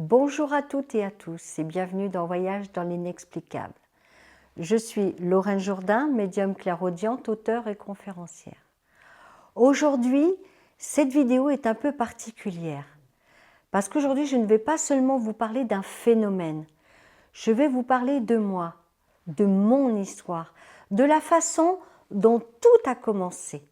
Bonjour à toutes et à tous et bienvenue dans Voyage dans l'inexplicable. Je suis Lorraine Jourdain, médium clairaudiente, auteure et conférencière. Aujourd'hui, cette vidéo est un peu particulière parce qu'aujourd'hui, je ne vais pas seulement vous parler d'un phénomène, je vais vous parler de moi, de mon histoire, de la façon dont tout a commencé.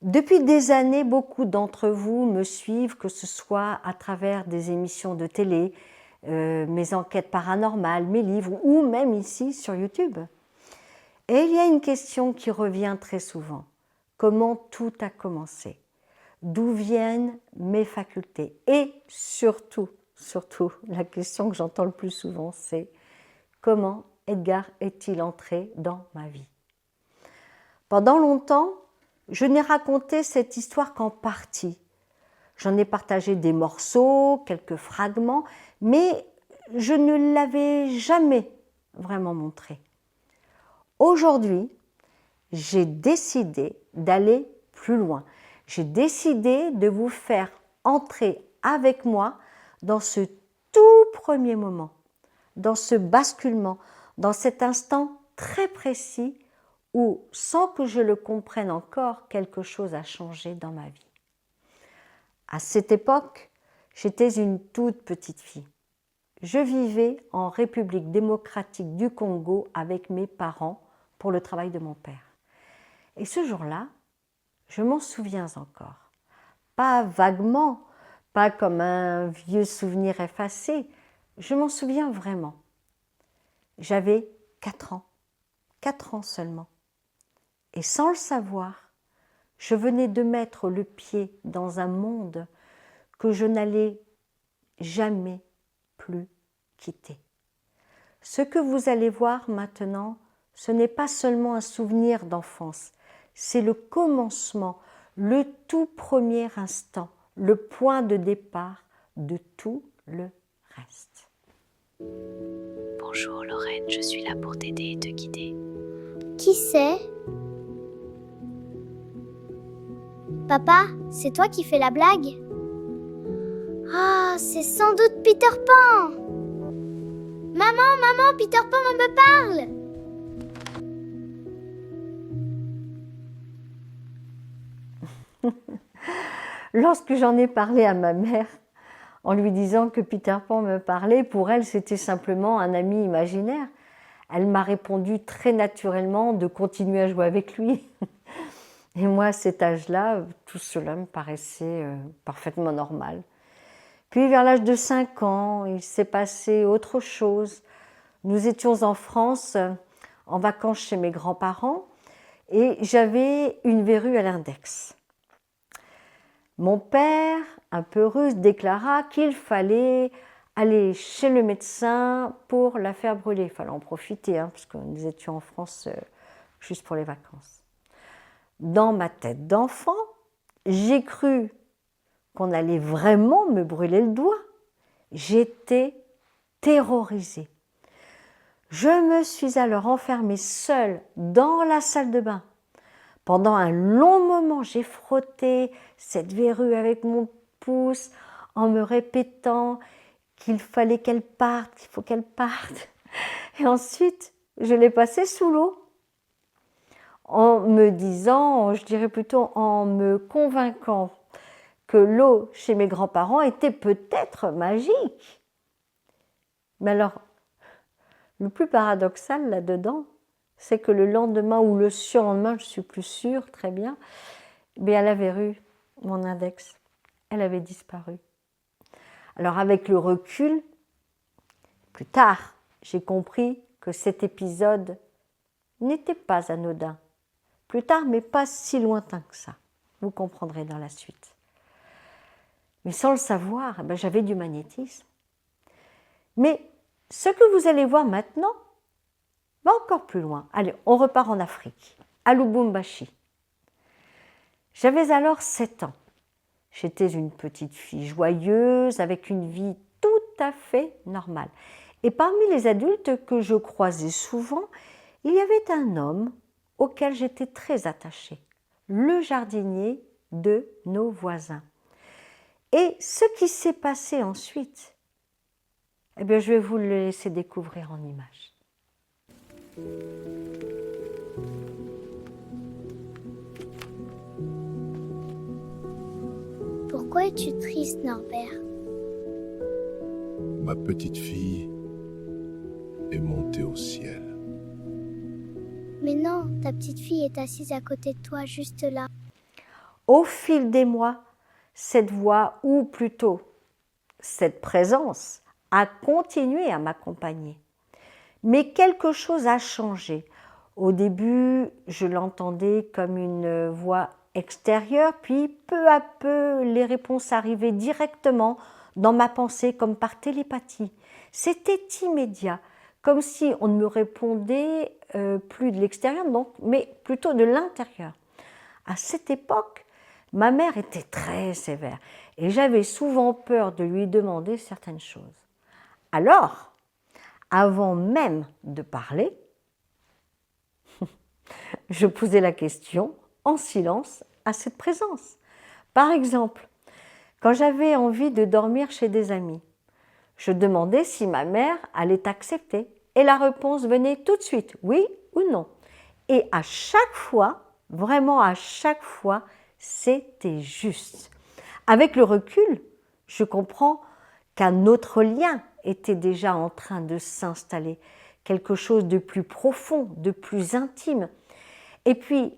Depuis des années, beaucoup d'entre vous me suivent, que ce soit à travers des émissions de télé, mes enquêtes paranormales, mes livres ou même ici sur YouTube. Et il y a une question qui revient très souvent. Comment tout a commencé? D'où viennent mes facultés? Et surtout, la question que j'entends le plus souvent, c'est comment Edgar est-il entré dans ma vie? Pendant longtemps, je n'ai raconté cette histoire qu'en partie. J'en ai partagé des morceaux, quelques fragments, mais je ne l'avais jamais vraiment montré. Aujourd'hui, j'ai décidé d'aller plus loin. J'ai décidé de vous faire entrer avec moi dans ce tout premier moment, dans ce basculement, dans cet instant très précis où, sans que je le comprenne encore, quelque chose a changé dans ma vie. À cette époque, j'étais une toute petite fille. Je vivais en République démocratique du Congo avec mes parents pour le travail de mon père. Et ce jour-là, je m'en souviens encore. Pas vaguement, pas comme un vieux souvenir effacé, je m'en souviens vraiment. J'avais 4 ans, 4 ans seulement. Et sans le savoir, je venais de mettre le pied dans un monde que je n'allais jamais plus quitter. Ce que vous allez voir maintenant, ce n'est pas seulement un souvenir d'enfance, c'est le commencement, le tout premier instant, le point de départ de tout le reste. Bonjour Lorraine, je suis là pour t'aider et te guider. Qui c'est? Papa, c'est toi qui fais la blague? Ah, c'est sans doute Peter Pan! Maman, Peter Pan me parle! Lorsque j'en ai parlé à ma mère, en lui disant que Peter Pan me parlait, pour elle, c'était simplement un ami imaginaire. Elle m'a répondu très naturellement de continuer à jouer avec lui. Et moi, à cet âge-là, tout cela me paraissait parfaitement normal. Puis, vers l'âge de 5 ans, il s'est passé autre chose. Nous étions en France, en vacances chez mes grands-parents, et j'avais une verrue à l'index. Mon père, un peu russe, déclara qu'il fallait aller chez le médecin pour la faire brûler. Il fallait en profiter, parce que nous étions en France juste pour les vacances. Dans ma tête d'enfant, j'ai cru qu'on allait vraiment me brûler le doigt. J'étais terrorisée. Je me suis alors enfermée seule dans la salle de bain. Pendant un long moment, j'ai frotté cette verrue avec mon pouce en me répétant qu'il fallait qu'elle parte, qu'il faut qu'elle parte. Et ensuite, je l'ai passée sous l'eau en me disant, je dirais plutôt en me convainquant que l'eau chez mes grands-parents était peut-être magique. Mais alors, le plus paradoxal là-dedans, c'est que le lendemain ou le surlendemain, je ne suis plus sûre très bien, mais elle avait vu mon index, elle avait disparu. Alors avec le recul, plus tard, j'ai compris que cet épisode n'était pas anodin. Plus tard, mais pas si lointain que ça. Vous comprendrez dans la suite. Mais sans le savoir, j'avais du magnétisme. Mais ce que vous allez voir maintenant va encore plus loin. Allez, on repart en Afrique, à Lubumbashi. J'avais alors 7 ans. J'étais une petite fille joyeuse, avec une vie tout à fait normale. Et parmi les adultes que je croisais souvent, il y avait un homme auquel j'étais très attachée, le jardinier de nos voisins. Et ce qui s'est passé ensuite, eh bien, je vais vous le laisser découvrir en images. Pourquoi es-tu triste, Norbert? Ma petite fille est montée au ciel. Mais non, ta petite fille est assise à côté de toi, juste là. Au fil des mois, cette voix, ou plutôt cette présence, a continué à m'accompagner. Mais quelque chose a changé. Au début, je l'entendais comme une voix extérieure, puis peu à peu, les réponses arrivaient directement dans ma pensée, comme par télépathie. C'était immédiat, comme si on ne me répondait plus de l'extérieur, mais plutôt de l'intérieur. À cette époque, ma mère était très sévère et j'avais souvent peur de lui demander certaines choses. Alors, avant même de parler, je posais la question en silence à cette présence. Par exemple, quand j'avais envie de dormir chez des amis, je demandais si ma mère allait accepter et la réponse venait tout de suite, oui ou non. Et à chaque fois, vraiment à chaque fois, c'était juste. Avec le recul, je comprends qu'un autre lien était déjà en train de s'installer, quelque chose de plus profond, de plus intime. Et puis,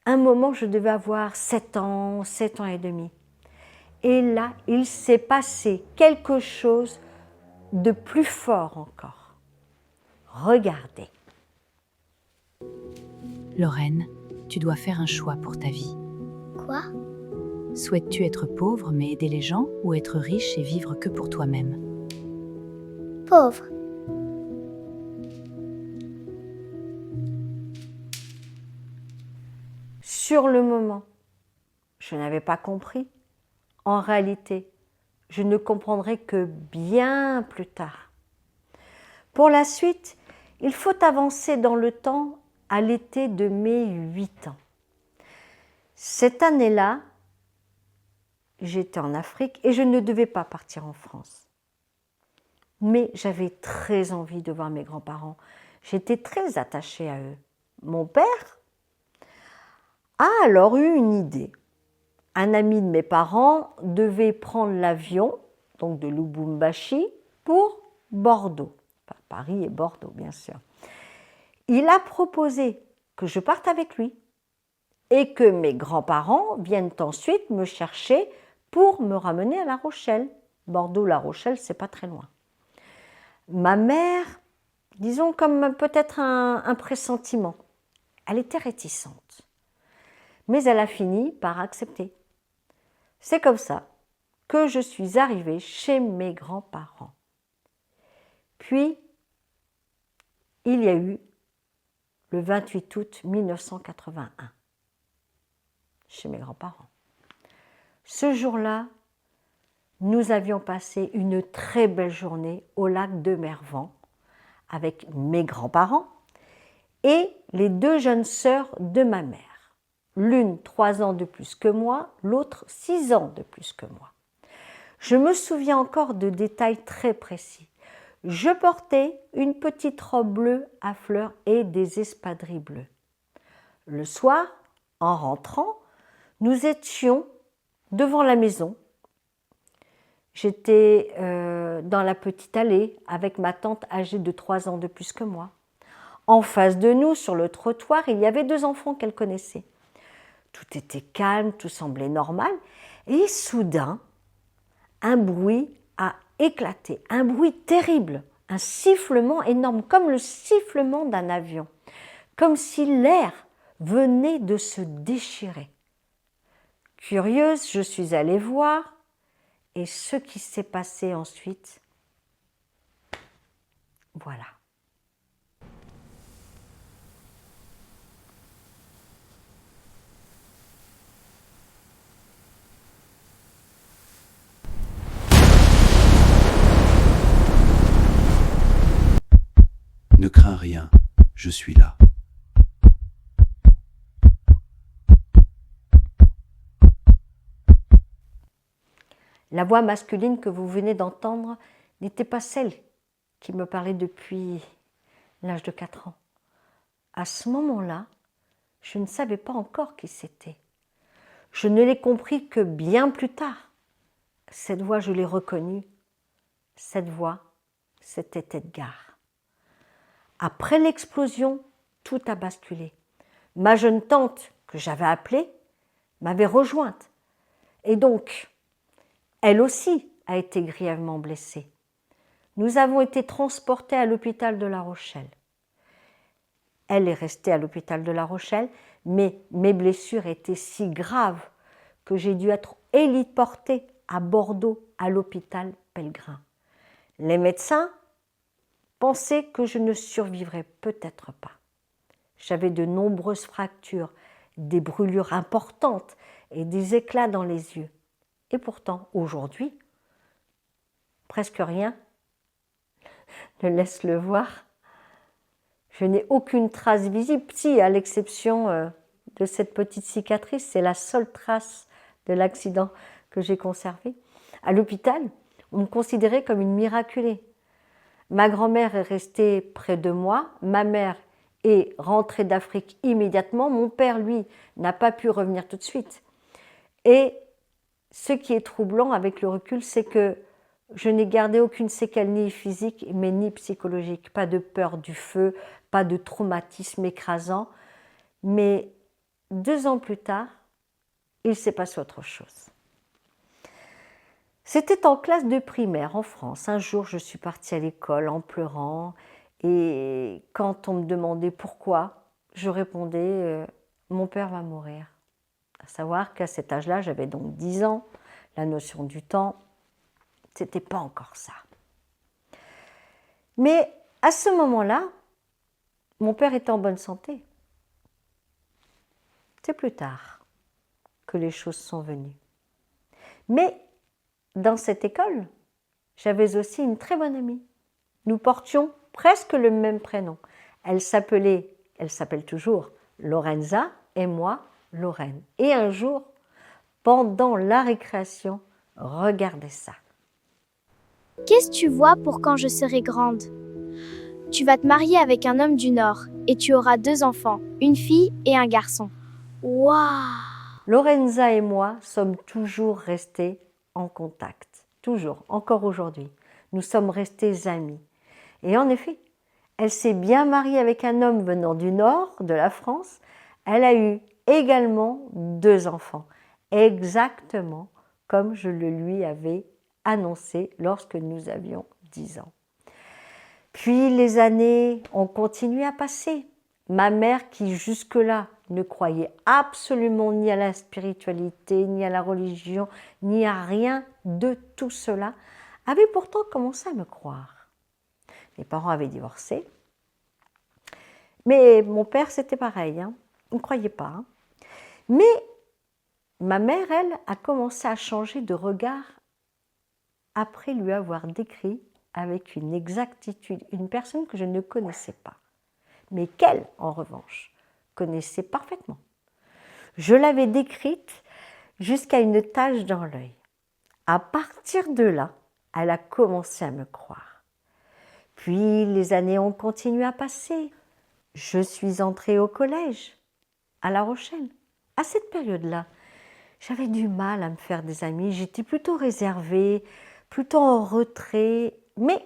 un moment, je devais avoir 7 ans et demi. Et là, il s'est passé quelque chose de plus fort encore. Regardez. Lorraine, tu dois faire un choix pour ta vie. Quoi? Souhaites-tu être pauvre mais aider les gens ou être riche et vivre que pour toi-même? Pauvre. Sur le moment, je n'avais pas compris. En réalité, je ne comprendrai que bien plus tard. Pour la suite, il faut avancer dans le temps à l'été de mes 8 ans. Cette année-là, j'étais en Afrique et je ne devais pas partir en France. Mais j'avais très envie de voir mes grands-parents. J'étais très attachée à eux. Mon père a alors eu une idée. Un ami de mes parents devait prendre l'avion, donc de Lubumbashi, pour Bordeaux. Enfin, Paris et Bordeaux, bien sûr. Il a proposé que je parte avec lui et que mes grands-parents viennent ensuite me chercher pour me ramener à La Rochelle. Bordeaux-La Rochelle, c'est pas très loin. Ma mère, disons comme peut-être un pressentiment, elle était réticente. Mais elle a fini par accepter. C'est comme ça que je suis arrivée chez mes grands-parents. Puis, il y a eu le 28 août 1981, chez mes grands-parents. Ce jour-là, nous avions passé une très belle journée au lac de Mervan avec mes grands-parents et les 2 jeunes sœurs de ma mère. L'une 3 ans de plus que moi, l'autre 6 ans de plus que moi. Je me souviens encore de détails très précis. Je portais une petite robe bleue à fleurs et des espadrilles bleues. Le soir, en rentrant, nous étions devant la maison. J'étais dans la petite allée avec ma tante âgée de 3 ans de plus que moi. En face de nous, sur le trottoir, il y avait 2 enfants qu'elle connaissait. Tout était calme, tout semblait normal. Et soudain, un bruit a éclaté, un bruit terrible, un sifflement énorme, comme le sifflement d'un avion, comme si l'air venait de se déchirer. Curieuse, je suis allée voir, et ce qui s'est passé ensuite, voilà. Ne crains rien, je suis là. La voix masculine que vous venez d'entendre n'était pas celle qui me parlait depuis l'âge de 4 ans. À ce moment-là, je ne savais pas encore qui c'était. Je ne l'ai compris que bien plus tard. Cette voix, je l'ai reconnue. Cette voix, c'était Edgar. Après l'explosion, tout a basculé. Ma jeune tante, que j'avais appelée, m'avait rejointe. Et donc, elle aussi a été grièvement blessée. Nous avons été transportés à l'hôpital de La Rochelle. Elle est restée à l'hôpital de La Rochelle, mais mes blessures étaient si graves que j'ai dû être héliportée à Bordeaux, à l'hôpital Pellegrin. Les médecins pensaient que je ne survivrais peut-être pas. J'avais de nombreuses fractures, des brûlures importantes et des éclats dans les yeux. Et pourtant, aujourd'hui, presque rien ne laisse le voir. Je n'ai aucune trace visible, si, à l'exception de cette petite cicatrice, c'est la seule trace de l'accident que j'ai conservé. À l'hôpital, on me considérait comme une miraculée. Ma grand-mère est restée près de moi, ma mère est rentrée d'Afrique immédiatement, mon père, lui, n'a pas pu revenir tout de suite. Et ce qui est troublant avec le recul, c'est que je n'ai gardé aucune séquelle ni physique, mais ni psychologique. Pas de peur du feu, pas de traumatisme écrasant. Mais 2 ans plus tard, il s'est passé autre chose. C'était en classe de primaire en France. Un jour, je suis partie à l'école en pleurant. Et quand on me demandait pourquoi, je répondais mon père va mourir. À savoir qu'à cet âge-là, j'avais donc 10 ans. La notion du temps, c'était pas encore ça. Mais à ce moment-là, mon père était en bonne santé. C'est plus tard que les choses sont venues. Mais dans cette école, j'avais aussi une très bonne amie. Nous portions presque le même prénom. Elle s'appelle toujours Lorenza et moi, Lorraine. Et un jour, pendant la récréation, regardez ça. Qu'est-ce que tu vois pour quand je serai grande? Tu vas te marier avec un homme du Nord et tu auras 2 enfants, une fille et un garçon. Waouh! Lorenza et moi sommes toujours restés en contact. Toujours, encore aujourd'hui. Nous sommes restés amis. Et en effet, elle s'est bien mariée avec un homme venant du Nord, de la France. Elle a eu également 2 enfants, exactement comme je le lui avais annoncé lorsque nous avions 10 ans. Puis les années ont continué à passer. Ma mère, qui jusque-là ne croyait absolument ni à la spiritualité, ni à la religion, ni à rien de tout cela, avait pourtant commencé à me croire. Mes parents avaient divorcé, mais mon père, c'était pareil, hein. Il ne croyait pas. Hein. Mais ma mère, elle, a commencé à changer de regard après lui avoir décrit avec une exactitude une personne que je ne connaissais pas, mais qu'elle, en revanche, connaissait parfaitement. Je l'avais décrite jusqu'à une tache dans l'œil. À partir de là, elle a commencé à me croire. Puis les années ont continué à passer. Je suis entrée au collège, à La Rochelle. À cette période-là, j'avais du mal à me faire des amis. J'étais plutôt réservée, plutôt en retrait, mais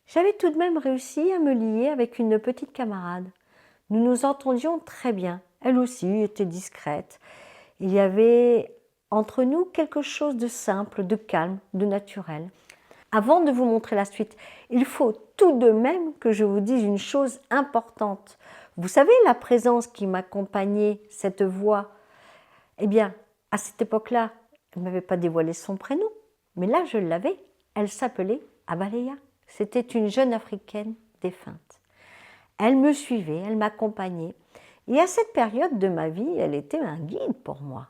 j'avais tout de même réussi à me lier avec une petite camarade. Nous nous entendions très bien. Elle aussi était discrète. Il y avait entre nous quelque chose de simple, de calme, de naturel. Avant de vous montrer la suite, il faut tout de même que je vous dise une chose importante. Vous savez, la présence qui m'accompagnait, cette voix, eh bien, à cette époque-là, elle ne m'avait pas dévoilé son prénom, mais là, je l'avais. Elle s'appelait Abaleya. C'était une jeune Africaine défunte. Elle me suivait, elle m'accompagnait. Et à cette période de ma vie, elle était un guide pour moi.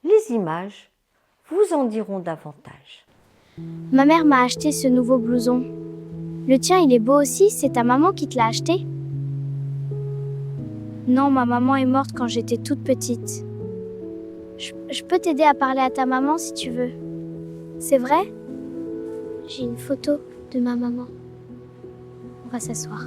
Les images vous en diront davantage. Ma mère m'a acheté ce nouveau blouson. Le tien, il est beau aussi, c'est ta maman qui te l'a acheté? Non, ma maman est morte quand j'étais toute petite. Je peux t'aider à parler à ta maman si tu veux. C'est vrai? J'ai une photo de ma maman. On va s'asseoir.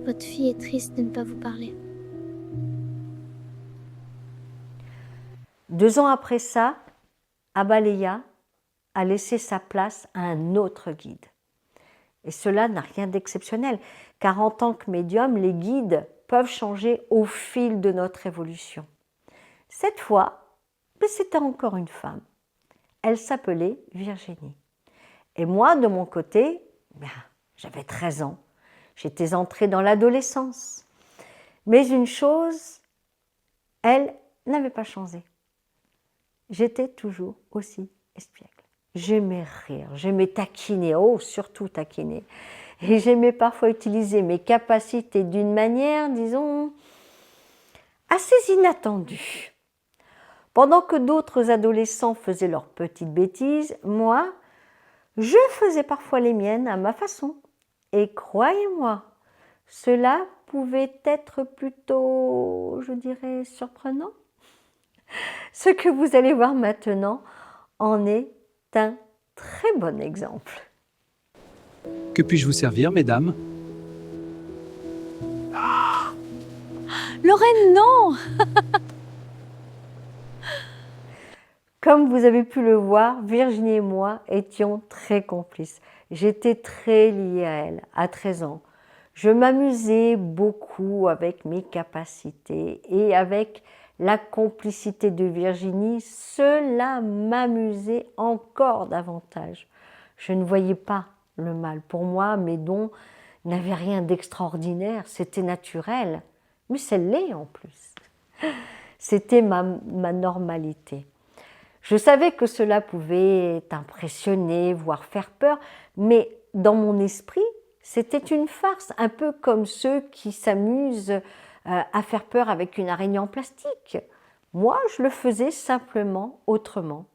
Votre fille est triste de ne pas vous parler. 2 ans après ça, Abaleya a laissé sa place à un autre guide. Et cela n'a rien d'exceptionnel, car en tant que médium, les guides peuvent changer au fil de notre évolution. Cette fois, c'était encore une femme. Elle s'appelait Virginie. Et moi, de mon côté, j'avais 13 ans. J'étais entrée dans l'adolescence. Mais une chose, elle n'avait pas changé. J'étais toujours aussi espiègle. J'aimais rire, j'aimais taquiner, surtout taquiner. Et j'aimais parfois utiliser mes capacités d'une manière, disons, assez inattendue. Pendant que d'autres adolescents faisaient leurs petites bêtises, moi, je faisais parfois les miennes à ma façon. Et croyez-moi, cela pouvait être plutôt, je dirais, surprenant. Ce que vous allez voir maintenant en est un très bon exemple. Que puis-je vous servir, mesdames? Lorraine, non! Comme vous avez pu le voir, Virginie et moi étions très complices. J'étais très liée à elle, à 13 ans. Je m'amusais beaucoup avec mes capacités et avec la complicité de Virginie, cela m'amusait encore davantage. Je ne voyais pas le mal. Pour moi, mes dons n'avaient rien d'extraordinaire, c'était naturel. Mais c'est l'est en plus. C'était ma normalité. Je savais que cela pouvait impressionner, voire faire peur, mais dans mon esprit, c'était une farce, un peu comme ceux qui s'amusent à faire peur avec une araignée en plastique. Moi, je le faisais simplement autrement.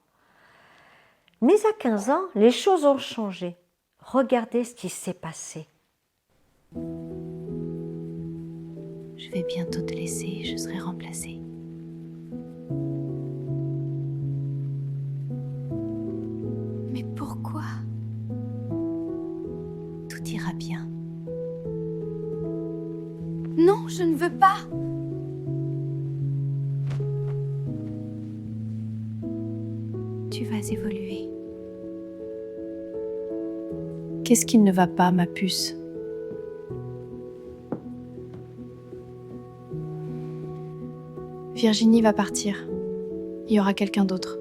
Mais à 15 ans, les choses ont changé. Regardez ce qui s'est passé. Je vais bientôt te laisser, je serai remplacée. Mais pourquoi? Tout ira bien. Non, je ne veux pas. Tu vas évoluer. Qu'est-ce qui ne va pas, ma puce? Virginie va partir. Il y aura quelqu'un d'autre.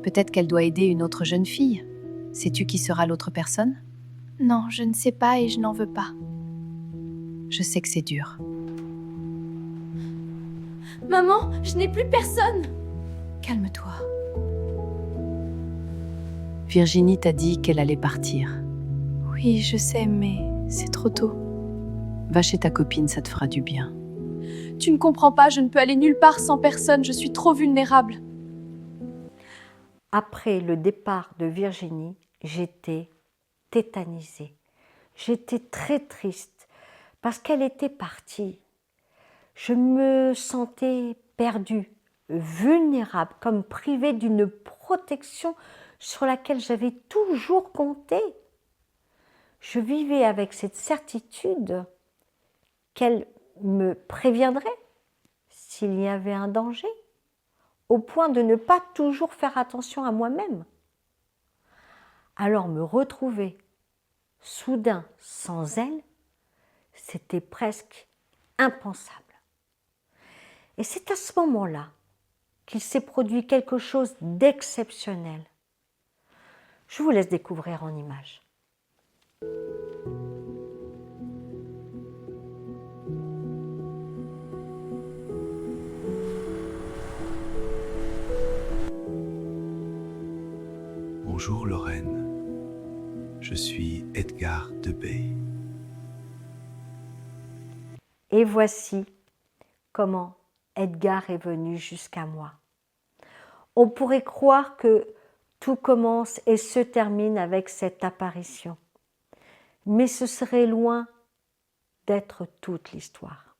Peut-être qu'elle doit aider une autre jeune fille. Sais-tu qui sera l'autre personne? Non, je ne sais pas et je n'en veux pas. Je sais que c'est dur. Maman, je n'ai plus personne. Calme-toi. Virginie t'a dit qu'elle allait partir. Oui, je sais, mais c'est trop tôt. Va chez ta copine, ça te fera du bien. Tu ne comprends pas, je ne peux aller nulle part sans personne, je suis trop vulnérable. Après le départ de Virginie, j'étais tétanisée. J'étais très triste parce qu'elle était partie. Je me sentais perdue, vulnérable, comme privée d'une protection sur laquelle j'avais toujours compté. Je vivais avec cette certitude qu'elle me préviendrait s'il y avait un danger, au point de ne pas toujours faire attention à moi-même. Alors me retrouver soudain sans elle, c'était presque impensable. Et c'est à ce moment-là qu'il s'est produit quelque chose d'exceptionnel. Je vous laisse découvrir en images. Bonjour Lorraine, je suis Edgar Debay. Et voici comment Edgar est venu jusqu'à moi. On pourrait croire que tout commence et se termine avec cette apparition. mais ce serait loin d'être toute l'histoire.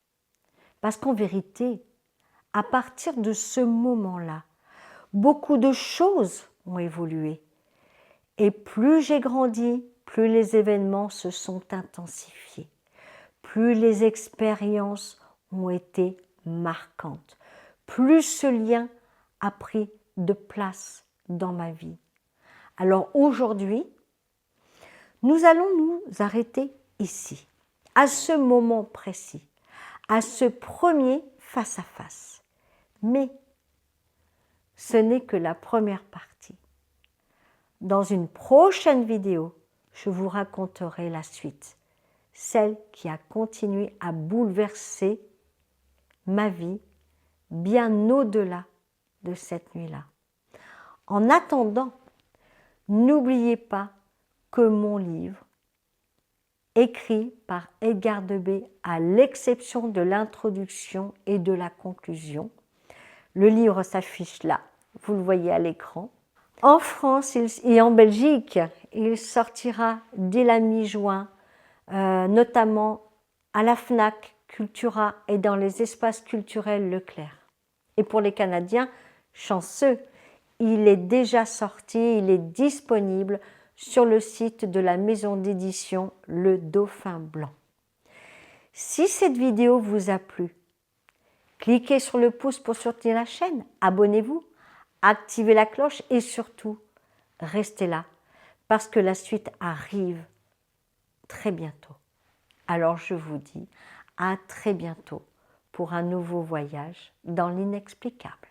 Parce qu'en vérité, à partir de ce moment-là, beaucoup de choses ont évolué. Et plus j'ai grandi, plus les événements se sont intensifiés, plus les expériences ont été marquantes, plus ce lien a pris de place dans ma vie. Alors aujourd'hui, nous allons nous arrêter ici, à ce moment précis, à ce premier face-à-face. Mais ce n'est que la première partie. Dans une prochaine vidéo, je vous raconterai la suite, celle qui a continué à bouleverser ma vie bien au-delà de cette nuit-là. En attendant, n'oubliez pas que mon livre, écrit par Edgar Debay, à l'exception de l'introduction et de la conclusion, le livre s'affiche là, vous le voyez à l'écran. En France et en Belgique, il sortira dès la mi-juin, notamment à la FNAC, Cultura et dans les espaces culturels Leclerc. Et pour les Canadiens, chanceux, il est déjà sorti, il est disponible sur le site de la maison d'édition Le Dauphin Blanc. Si cette vidéo vous a plu, cliquez sur le pouce pour soutenir la chaîne, abonnez-vous, activez la cloche et surtout, restez là parce que la suite arrive très bientôt. Alors je vous dis à très bientôt pour un nouveau voyage dans l'inexplicable.